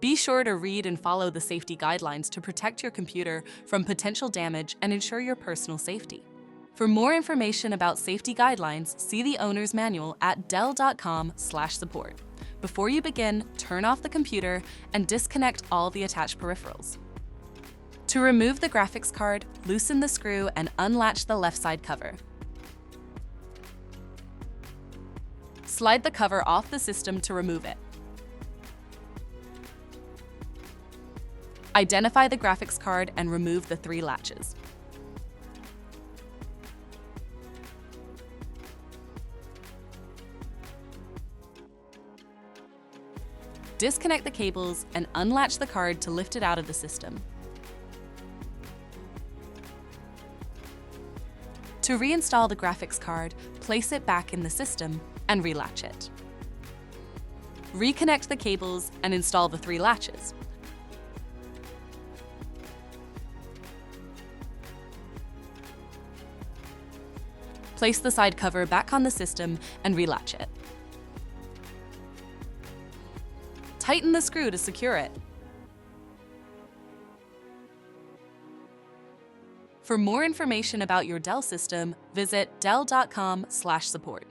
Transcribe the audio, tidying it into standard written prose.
Be sure to read and follow the safety guidelines to protect your computer from potential damage and ensure your personal safety. For more information about safety guidelines, see the owner's manual at dell.com/support. Before you begin, turn off the computer and disconnect all the attached peripherals. To remove the graphics card, loosen the screw and unlatch the left side cover. Slide the cover off the system to remove it. Identify the graphics card and remove the 3 latches. Disconnect the cables and unlatch the card to lift it out of the system. To reinstall the graphics card, place it back in the system and relatch it. Reconnect the cables and install the 3 latches. Place the side cover back on the system and relatch it. Tighten the screw to secure it. For more information about your Dell system, visit dell.com/support.